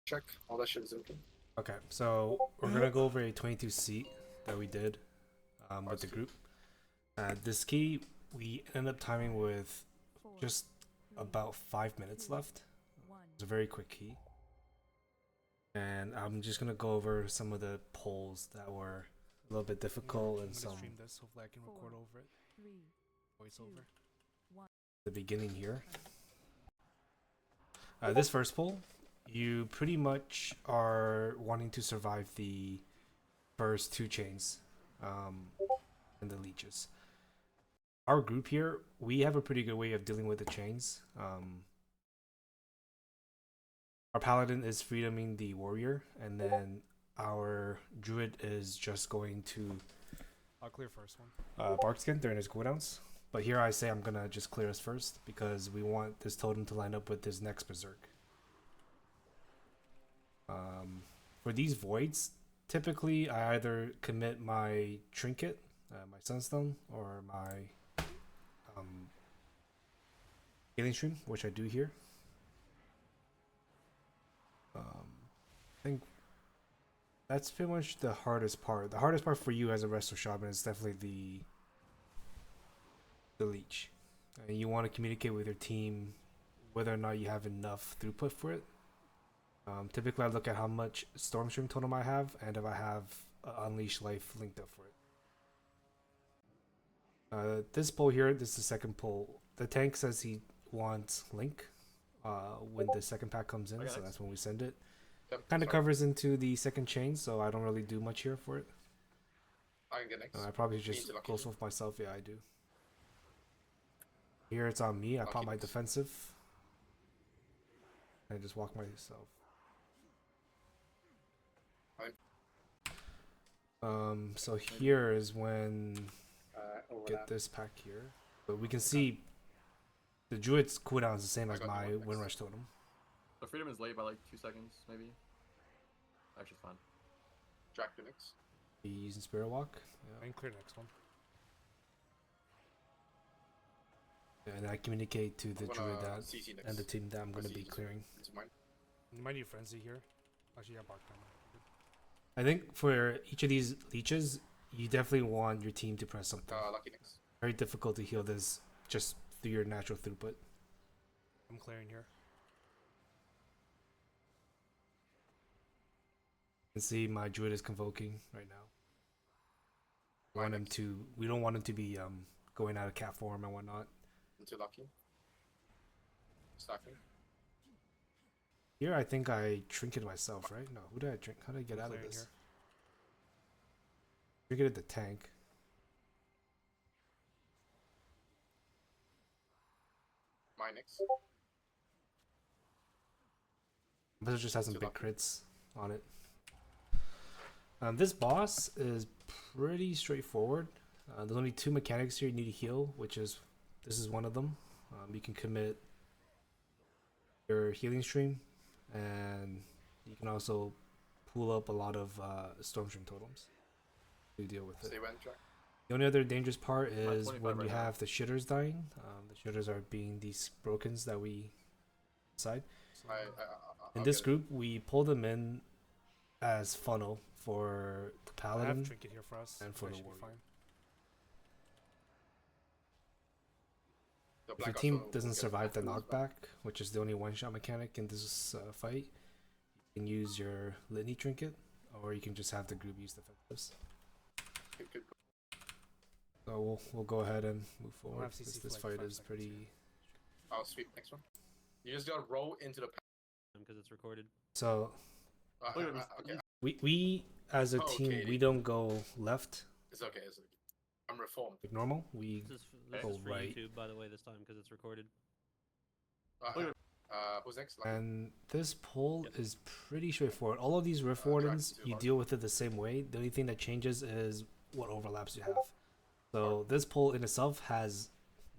check. All that shit is open. Okay, so we're gonna go over a 22 seat that we did with the group. This key we ended up timing with just about 5 minutes left. It's a very quick key, and I'm just gonna go over some of the polls that were a little bit difficult and some. Stream this. Hopefully, I can record over it. Voice over. The beginning here. This first poll, you pretty much are wanting to survive the first two chains and the leeches. Our group here, we have a pretty good way of dealing with the chains. Our paladin is freedoming the warrior, and then our druid is just going to I'll clear first one. Barkskin during his cooldowns. But here I say I'm gonna just clear us first because we want this totem to line up with this next berserk. For these voids, typically I either commit my trinket, my sunstone, or my healing stream, which I do here. I think that's pretty much the hardest part. The hardest part for you as a Resto Shaman is definitely the leech. And you want to communicate with your team whether or not you have enough throughput for it. Typically, I look at how much Stormstream totem I have, and if I have Unleash Life linked up for it. This poll here, this is the second poll. The tank says he wants Link when the second pack comes in, so that's when we send it. Yep, Kind of covers into the second chain, so I don't really do much here for it. I can get next. I probably just go with myself. Yeah, I do. Here it's on me. I pop my defensive. And I just walk myself. So here is when get this pack here. But we can see the druid's cooldown is the same as my Wind Rush totem. The freedom is late by like 2 seconds, maybe. Actually, it's fine. Drag Phoenix. He's using Spirit Walk. I can clear the next one. And I communicate to the druid that and the team that I'm going to be clearing. You might need Frenzy here. Actually, yeah, Bark down. I think for each of these leeches, you definitely want your team to press something. Lucky next. Very difficult to heal this just through your natural throughput. I'm clearing here. You can see my druid is convoking right now. We don't want him to be going out of cat form and whatnot. Into lucky. Stacking. Here I think I trinketed myself, right? No, who did I drink? How did I get out of this? Trinketed the tank. My next. But it just has some big crits on it. This boss is pretty straightforward. There's only two mechanics here you need to heal, this is one of them. You can commit your healing stream, and you can also pull up a lot of Stormstream totems to deal with it. The only other dangerous part is when you have the shitters dying. The shitters are being these brokens that we decide. In this group, we pull them in as funnel for the paladin I have trinket here for us, and for the warrior. If your team doesn't survive the knockback, which is the only one-shot mechanic in this fight, you can use your Litany Trinket, or you can just have the group use defensives. So we'll go ahead and move forward. This fight is pretty... I'll sweep next one. You just gotta roll into the pack. Because it's recorded. So okay. we as a team, we don't go left. It's okay. I'm reformed. Like normal, we This go is for right. YouTube, by the way, this time because it's recorded. Who's next? And this pull is pretty straightforward. All of these Rift Wardens, you deal with it the same way. The only thing that changes is what overlaps you have. So this pull in itself has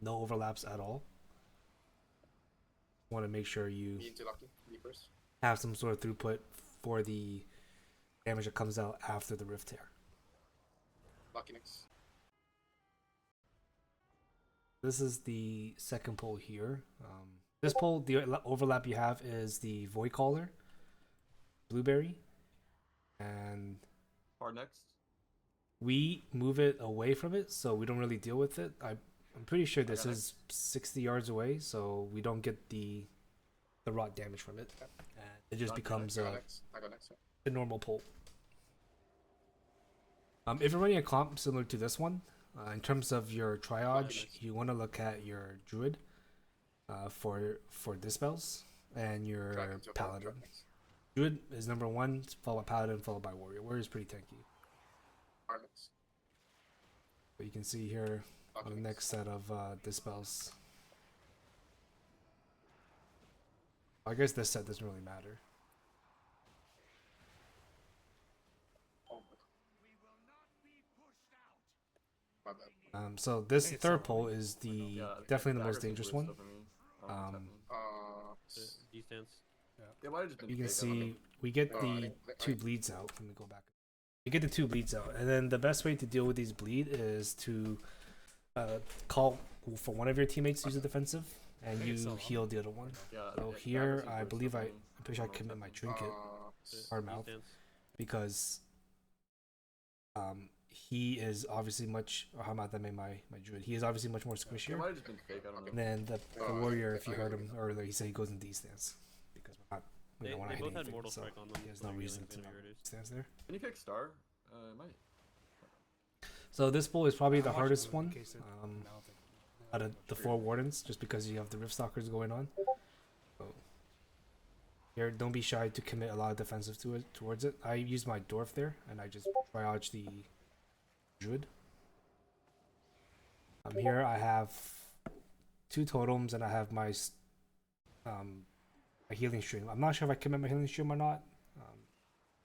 no overlaps at all. Want to make sure you have some sort of throughput for the damage that comes out after the Rift Tear. Lucky next. This is the second pull here. This pull, the overlap you have is the Void Caller. blueberry, and Hard next. we move it away from it, so we don't really deal with it. I'm pretty sure this got is 60 yards away, so we don't get the rot damage from it. And it just Done. becomes I go next. I go next. a normal pull. If you're running a comp similar to this one, in terms of your triage, you want to look at your druid for dispels and your Dragon to paladin. Dragon next. Druid is number 1, followed by paladin, followed by warrior. Warrior is pretty tanky. Hard next. But you can see here on Lucky the next set of dispels. I guess this set doesn't really matter. Oh, my bad. So this think it's third so pull is the Yeah, definitely the most daggers dangerous was one. stuff for me. I don't know what's happening. D-stance. They might have just been You can fake, I don't know. see we get I the think- 2 bleeds out. Let me go back. You get the 2 bleeds out, and then the best way to deal with these bleed is to call for one of your teammates to use a defensive, and think you it's so, huh? heal the other one. Yeah, So yeah, here, daggers was I worse believe stuff for I'm me. pretty sure I don't know commit my what's trinket, hard mouth, D-stance. because he is obviously much. Or how about that made my druid? He is obviously much more They squishier might have just been fake, I don't know. than the warrior. If you heard him earlier, he said he goes in D stance because we're not. We They, don't want they to hit both had anything, Mortal so Strike on them. he has so no their reason healing's to gonna not be reduced. stance there. Can you pick Star? Might. So this bull is probably I'm the watching hardest them in one case it- I don't think- out of the 4 wardens, just because you have the rift stalkers going on. So here, don't be shy to commit a lot of defensive towards it. I use my dwarf there, and I just triage the druid. Here I have 2 totems, and I have my my healing stream. I'm not sure if I commit my healing stream or not.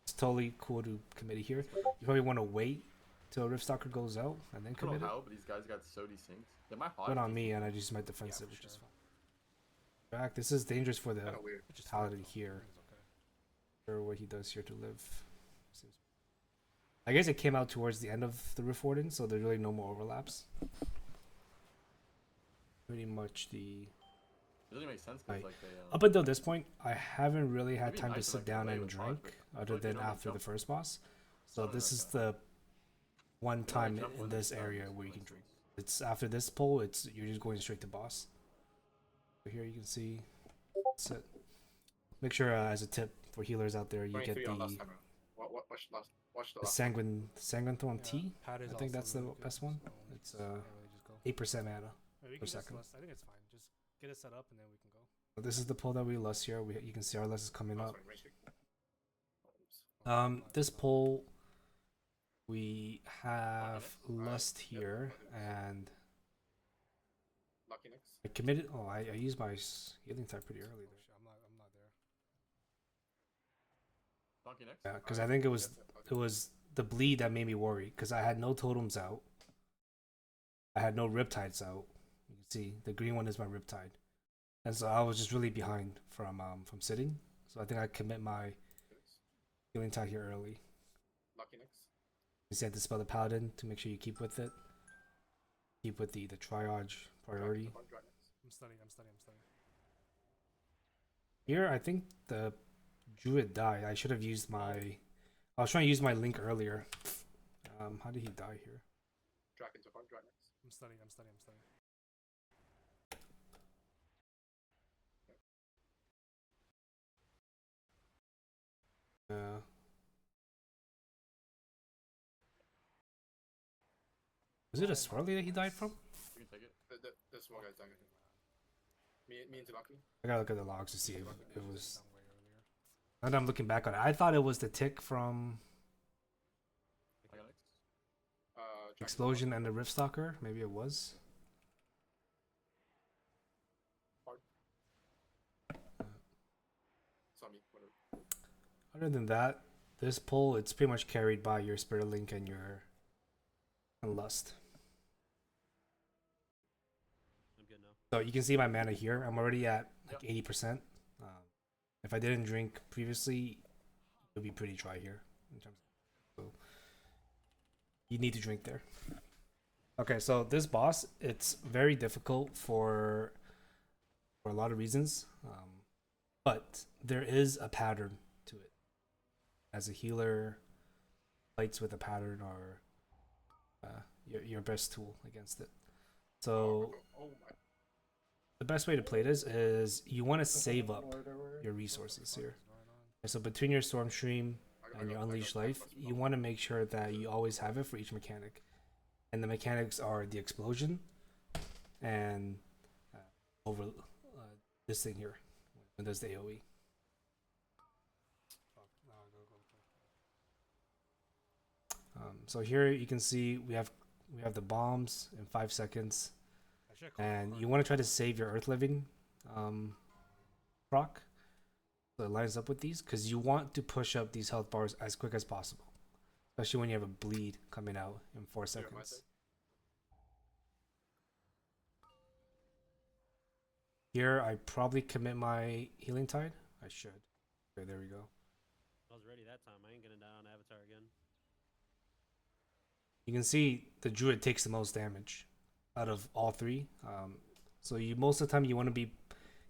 It's totally cool to commit it here. You probably want to wait till Rift Stalker goes out and then I don't commit know it. how, but these guys got so desynced. Yeah, my hot. Went on me, and I just my defensive, for which is sure. fine. Back. This is dangerous for the Kind of weird. It's just paladin fine, though. here. I think it's okay. Or what he does here to live. I guess it came out towards the end of the Rift Warden, so there's really no more overlaps. Pretty much the. It doesn't make sense because Right. like they. Up until this point, I haven't really had It'd be time to nice if I sit could down play and with Hawk, drink, but I feel other like they than don't after the jump. first boss. So Something this like is that. the one time jump in when this it's area done, where you makes can drink. sense. It's after this pull, it's you're just going straight to boss. So here you can see. Sit. Make sure, as a tip for healers out there, you get 23 on last the time. Watch the last. sanguine thorn Yeah, T. Pad is I think also that's the really good, best one. so It's can't really just go. 8% mana. Maybe we per can just second. lust- I think it's fine. Just get it set up and then we can go. So this is the pull that we lust here. You can see our lust is coming Oh, up. sorry, range kick. This pull, we have lust here, and Lucky next. I committed. Oh, I used my healing type pretty early Oh, there. shit, I'm not there. Donkey next. Yeah, because I think it was the bleed that made me worry, because I had no totems out. I had no riptides out. You can see the green one is my riptide, and so I was just really behind from sitting. So I think I commit my healing tide here early. Lucky next. You see, I have to spell the paladin to make sure you keep with it. Keep with the triage priority. I'm studying. Here, I think the druid died. I should have used my. I was trying to use my link earlier. How did he die here? Dragon to front, dragon next. I'm studying. Was it a swirly that he died from? You can take it. This one guy's dying. Me and Lucky. I gotta look at the logs to see if it was. Done way earlier. And I'm looking back on it. I thought it was the tick from I got next. Dragon to Explosion and the Rift Stalker. Maybe it was. It's on me. Whatever. Other than that, this pull, it's pretty much carried by your Spirit Link and your Lust. I'm good now. So you can see my mana here. I'm already at like 80%. If I didn't drink previously, it would be pretty dry here. In terms so you need to drink there. Okay, so this boss, it's very difficult for a lot of reasons, but there is a pattern to it. as a healer, fights with a pattern are your best tool against it. So Oh my. the best way to play this is you want to save up your resources here. So between your Storm Stream and your Unleashed Life, you want to make sure that you always have it for each mechanic. And the mechanics are the explosion and over this thing here when there's the AoE. So here you can see we have the bombs in 5 seconds, and you want to try to save your Earth Living proc, so it lines up with these, because you want to push up these health bars as quick as possible, especially when you have a bleed coming out in 4 seconds. Here I probably commit my Healing Tide. I should. Okay, there we go. I was ready that time. I ain't gonna die on Avatar again. You can see the Druid takes the most damage out of all three. So you most of the time you want to be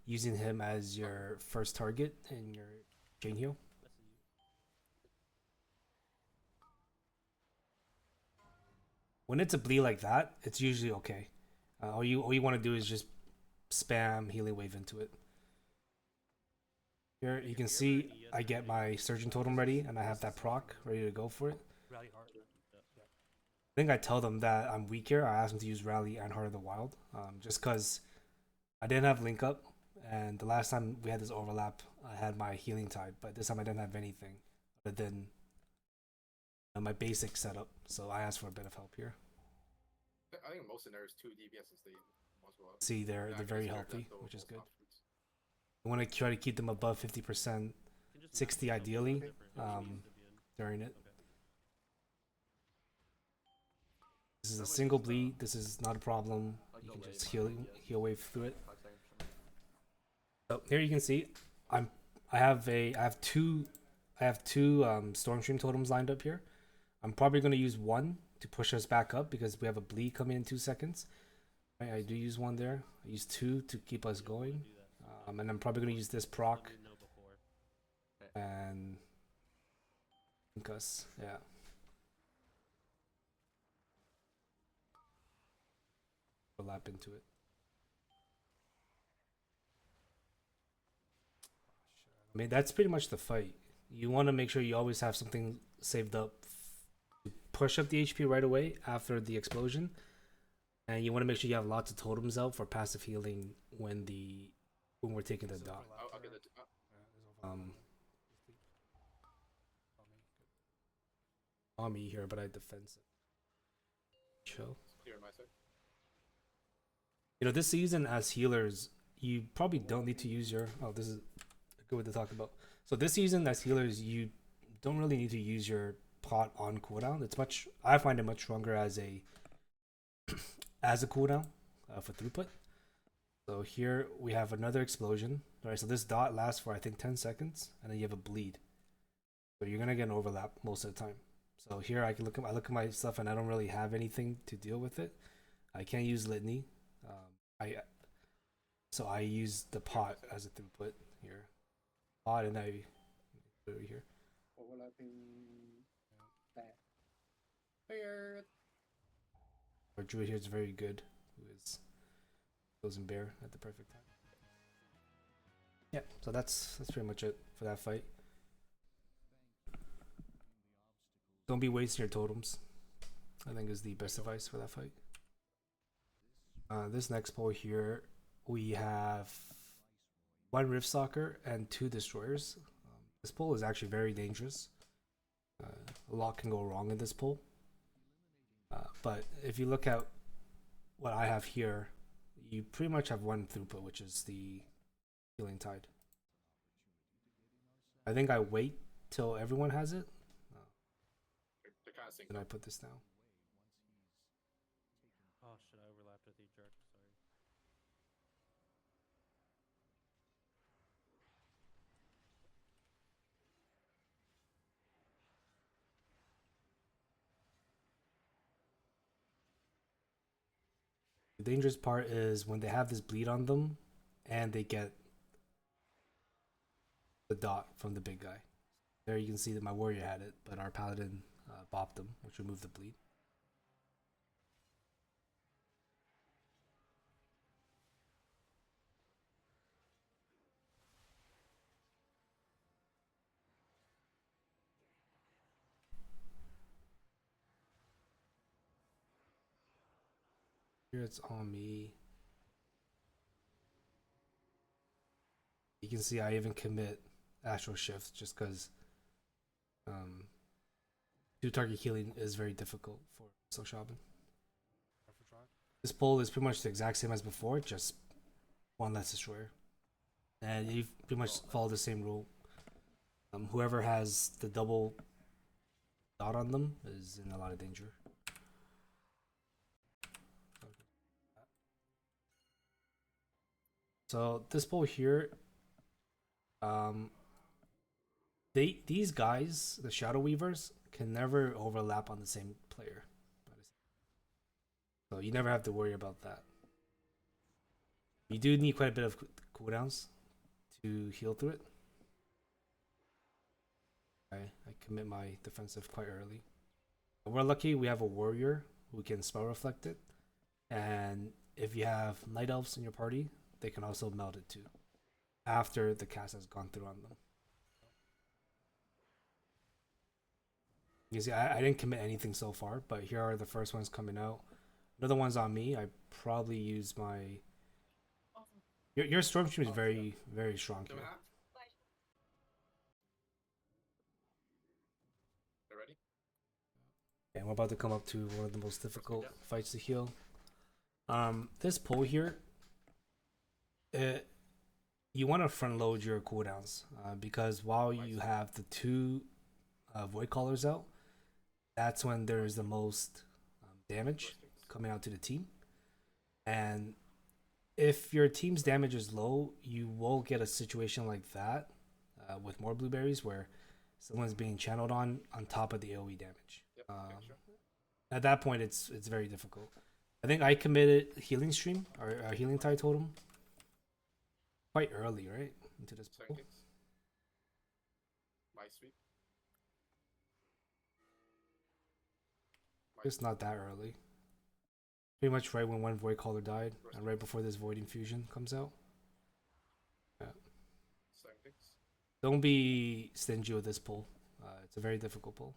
using him as your first target in your chain heal. When it's a bleed like that, it's usually okay. All you want to do is just spam healing wave into it. Here you can see I get my Surgeon Totem ready and I have that proc ready to go for it. I think I tell them that I'm weak here. I ask them to use Rally and Heart of the Wild, just because I didn't have Link Up, and the last time we had this overlap, I had my Healing Tide, but this time I didn't have anything other than my basic setup, so I asked for a bit of help here. I think most scenarios 2 DPS is the most well. See, they're very healthy, which is good. I want to try to keep them above 50%, 60 ideally, during it. This is a single bleed. This is not a problem. You can just heal wave through it. So here you can see, I have two Storm Stream totems lined up here. I'm probably going to use one to push us back up because we have a bleed coming in 2 seconds. Right, I do use one there. I use two to keep us going, and I'm probably going to use this proc and link us. Yeah. Overlap into it. I mean, that's pretty much the fight. You want to make sure you always have something saved up to push up the HP right away after the explosion, and you want to make sure you have lots of totems out for passive healing when we're taking the dot. On me here, but I defense it. Chill. You know, this season as healers, you probably don't need to use your. Oh, this is a good way to talk about. So this season as healers, you don't really need to use your pot on cooldown. It's much. I find it much stronger as a cooldown for throughput. So here we have another explosion. All right, so this dot lasts for I think 10 seconds, and then you have a bleed. So you're gonna get an overlap most of the time. So here I look at my stuff, and I don't really have anything to deal with it. I can't use Litany. So I use the pot as a throughput here. Pot, and I put it here. Overlapping that. Weird. Our druid here is very good, who is goes in bear at the perfect time. Yeah, so that's pretty much it for that fight. Don't be wasting your totems, I think is the best advice for that fight. This next pull here, we have 1 Rift Stalker and 2 Destroyers. This pull is actually very dangerous. A lot can go wrong in this pull. But if you look at what I have here, you pretty much have 1 throughput, which is the Healing Tide. I think I wait till everyone has it. Then I put this down. Oh shit, I overlapped with you, jerk. Sorry. The dangerous part is when they have this bleed on them and they get the dot from the big guy. There you can see that my warrior had it, but our paladin bopped him, which removed the bleed. Here it's on me. You can see I even commit astral shifts just because 2-target healing is very difficult for Resto Shaman. This pull is pretty much the exact same as before, just one less destroyer. And you pretty much follow the same rule. Whoever has the double dot on them is in a lot of danger. So this pull here, these guys, the Shadow Weavers, can never overlap on the same player. So you never have to worry about that. You do need quite a bit of cooldowns to heal through it. I commit my defensive quite early. We're lucky we have a warrior who can spell reflect it. And if you have night elves in your party, they can also melt it too after the cast has gone through on them. You see, I didn't commit anything so far, but here are the first ones coming out. Another one's on me. I probably use my... Your Storm Stream is very, very strong here. You ready? And we're about to come up to one of the most difficult fights to heal. This pull here, you want to front load your cooldowns because while you have the 2 Void Callers out, that's when there is the most damage coming out to the team. And if your team's damage is low, you will get a situation like that with more blueberries where someone's being channeled on top of the AoE damage. Yep, sure. At that point, it's very difficult. I think I committed healing stream or healing tide totem quite early, right, into this pull. My sweep. It's not that early. Pretty much right when one Void Caller died, and right before this Void Infusion comes out. Yeah. Don't be stingy with this pull. It's a very difficult pull.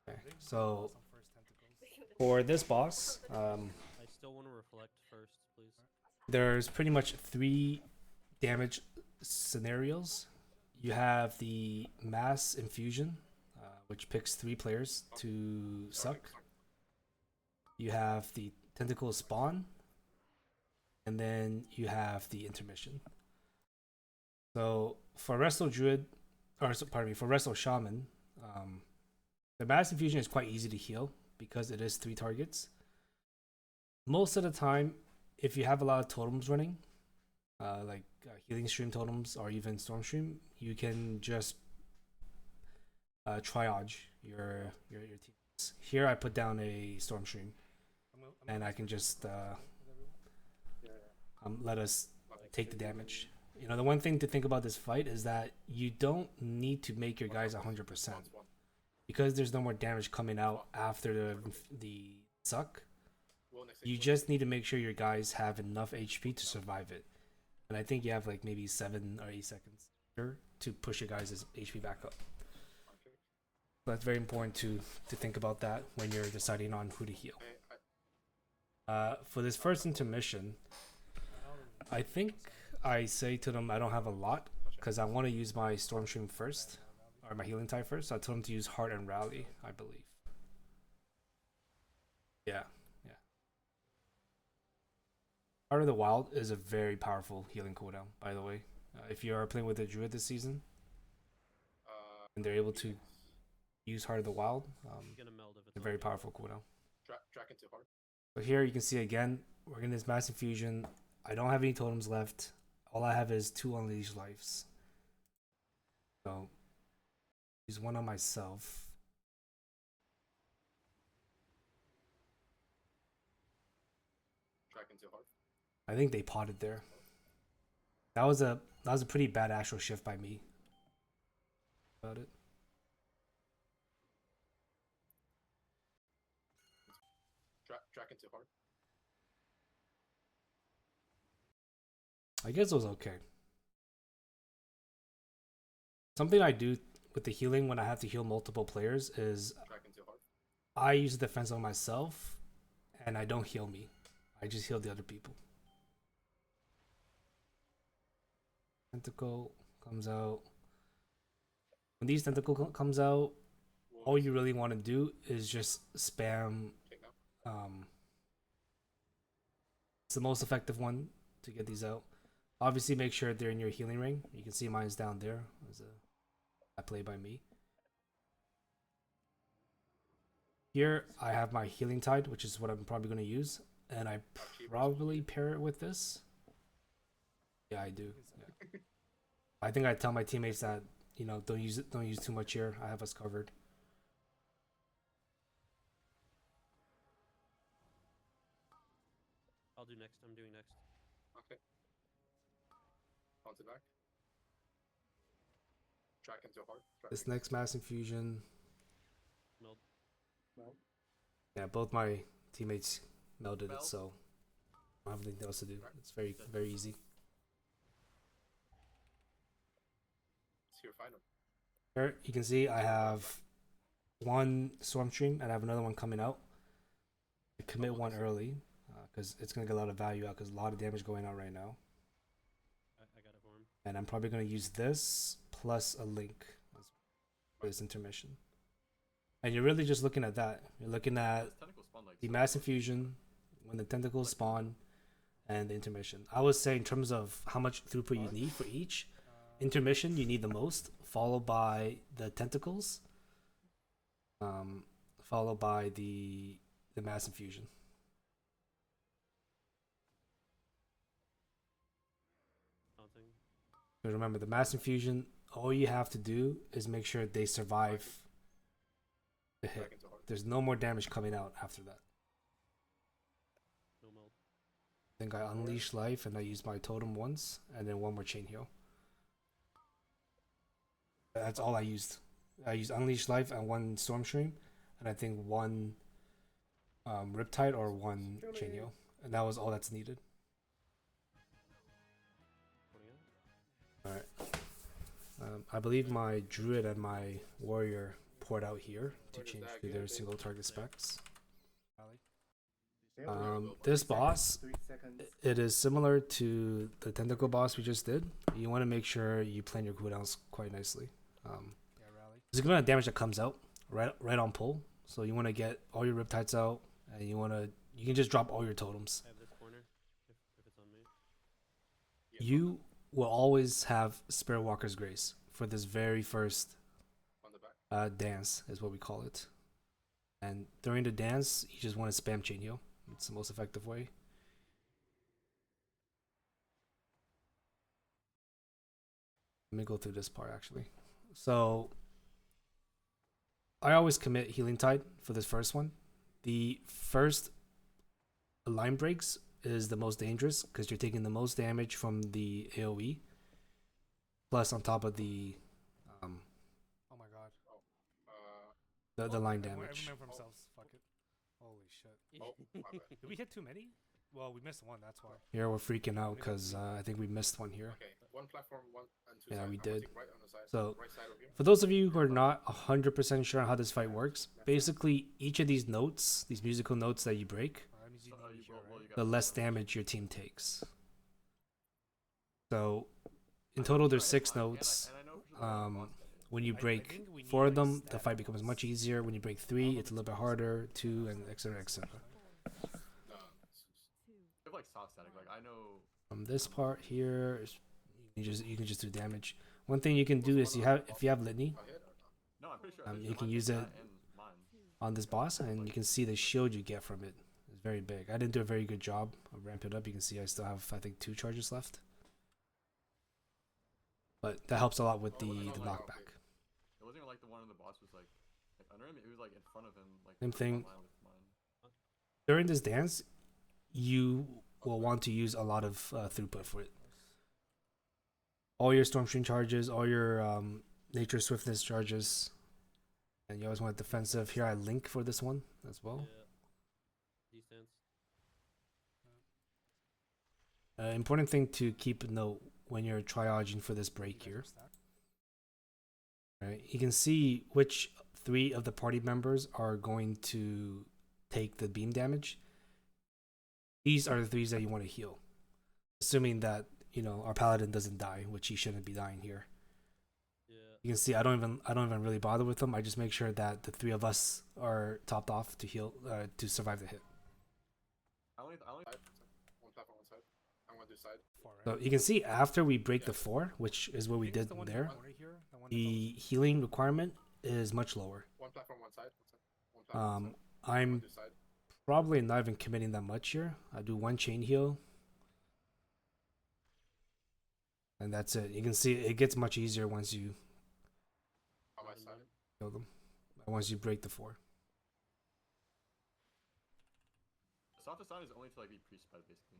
Okay, so for this boss, I still want to reflect first, please. there's pretty much 3 damage scenarios. You have the Mass Infusion, which picks 3 players to suck. You have the Tentacle Spawn, and then you have the Intermission. So for Resto Druid, or pardon me, for Resto Shaman, the Mass Infusion is quite easy to heal because it is 3 targets. Most of the time, if you have a lot of totems running, like healing stream totems or even storm stream, you can just triage your teams. Here I put down a storm stream, and I can just let us take the damage. You know, the one thing to think about this fight is that you don't need to make your guys 100% because there's no more damage coming out after the suck. You just need to make sure your guys have enough HP to survive it. And I think you have like maybe 7 or 8 seconds here to push your guys' HP back up. So that's very important to think about that when you're deciding on who to heal. For this first intermission, I think I say to them I don't have a lot because I want to use my Storm Stream first, or my Healing Tide first. So I told them to use Heart and Rally, I believe. Yeah. Heart of the Wild is a very powerful healing cooldown, by the way. If you are playing with a Druid this season, and they're able to use Heart of the Wild, a very powerful cooldown. So here you can see again, we're getting this Mass Infusion. I don't have any totems left. All I have is 2 Unleashed Lives. So, use 1 on myself. I think they potted there. That was a pretty bad astral shift by me. About it. Dragon too hard. I guess it was okay. Something I do with the healing when I have to heal multiple players is Dragon too hard. I use the defense on myself and I don't heal me. I just heal the other people. Tentacle comes out. When these tentacle comes out, all you really want to do is just spam. It's the most effective one to get these out. Obviously, make sure they're in your healing ring. You can see mine's down there. There's a play by me. Here, I have my healing tide, which is what I'm probably going to use. And I probably pair it with this. Yeah, I do. Yeah. I think I tell my teammates that, you know, don't use too much here. I have us covered. I'll do next. I'm doing next. Okay. Onto back. Dragon too hard. This next mass infusion. Meld. Well, Yeah, both my teammates melded Meld. it, so I don't have anything else to do. It's very, very easy. See your final. Here, you can see I have one Storm Stream and I have another one coming out. I commit one early because it's going to get a lot of value out because a lot of damage going out right now. I got it for him. And I'm probably going to use this plus a link for this intermission. And you're really just looking at that. You're looking at This tentacle spawned like the so mass quick. infusion, when the tentacles spawn, and the intermission. I would say in terms of how much throughput you need for each, intermission you need the most, followed by the tentacles, followed by the mass infusion. Taunting. But remember, the mass infusion, all you have to do is make sure they survive the hit. Dragon too hard. There's no more damage coming out after that. No meld. I think I unleash life and I use my totem once, and then one more chain heal. That's all I used. I used unleash life and one storm stream, and I think one riptide or one chain heal, and that was all that's needed. Putting out. All right. I believe my druid and my warrior poured out here to Where does change that to get their it? single target specs. there This boss, 3 seconds. it is similar to the tentacle boss we just did. You want to make sure you plan your cooldowns quite nicely. Yeah, rally. There's a good amount of damage that comes out right on pull, so you want to get all your riptides out, and you can just drop all your totems. I have this corner if it's on me. Yeah, You will always have Spare Walker's Grace for this very first on the back. dance, is what we call it. And during the dance, you just want to spam chain heal. It's the most effective way. Let me go through this part actually. So I always commit healing tide for this first one. The first line breaks is the most dangerous because you're taking the most damage from the AoE. Plus on top of the Oh my god. the line Everyone damage. remember themselves. Fuck it. Holy shit. Oh, my bad. Did we hit too many? Well, we missed one. That's why. Here we're freaking out because I think we missed one here. Okay, one platform, one and two. Yeah, side. we I'm gonna did. take Right on the side. So, right side over here. For those of you who are not 100% sure on how this fight works, basically each of these notes, these musical notes that you break, That means you So, need me here, right? you got the less damage your team takes. So in total there's 6 notes. And I know for sure that Um, boss when you I break think we 4 of need, like, them, the stat fight becomes much bonus. easier. When you break 3, it's a little bit harder. 2, and etc. etc. No, I have like soft static. Like I know. From this part here, you can just do damage. One thing you can do is if you have litany I hit or not? No, I'm pretty sure. You mine can did use that it and mine. on this boss, and you can see the shield you get from it. It's very big. I didn't do a very good job of ramping it up. You can see I still have, I think, 2 charges left. But that helps a lot with the knockback. It wasn't even like the one on the boss was like under him. It was like in front of him. Like Same thing. in line with mine. During this dance, you will want to use a lot of throughput for it. all your Storm Stream charges, all your Nature Swiftness charges, and you always want defensive. Here I link for this one as well. Yeah. D-stance. Important thing to keep note when you're triaging for this break here. Right, you can see which 3 of the party members are going to take the beam damage. These are the 3s that you want to heal, assuming that our paladin doesn't die, which he shouldn't be dying here. Yeah. You can see I don't even really bother with them. I just make sure that the 3 of us are topped off to heal to survive the hit. I only One platform, one side. I'm gonna do side. So you can see after we break the 4, which is what we did there, the healing requirement is much lower. One platform, one side. One platform, one side. I'm Do side. probably not even committing that much here. I do 1 chain heal, and that's it. You can see it gets much easier once you On my side. kill them. Once you break the 4. Soft sign is only to like be pre-sped basically.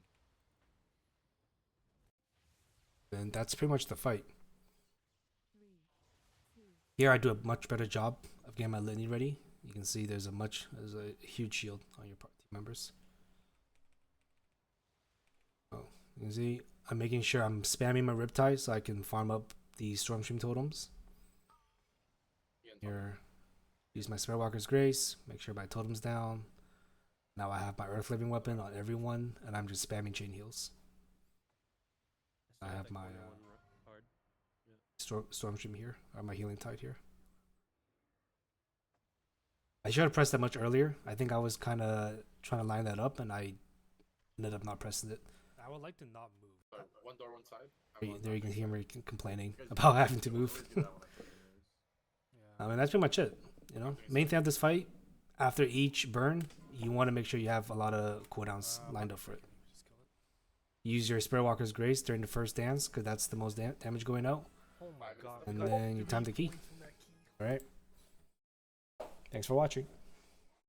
And that's pretty much the fight. Here I do a much better job of getting my litany ready. You can see there's a huge shield on your party members. Oh, you can see I'm making sure I'm spamming my Riptide so I can farm up the Stormstream totems. Here, use my Spearwalker's Grace, make sure my totem's down. Now I have my Earth Living Weapon on everyone, and I'm just spamming chain heals. I have my Stormstream here, or my Healing Tide here. I should have pressed that much earlier. I think I was kind of trying to line that up, and I ended up not pressing it. I would like to not move. Sorry, one door, one side. There you can hear me complaining about having to move. I mean, that's pretty much it. Main thing of this fight, after each burn, you want to make sure you have a lot of cooldowns lined up for it. Use your Spearwalker's Grace during the first dance, because that's the most damage going out. Oh my god. And then you time the key. Alright. Thanks for watching.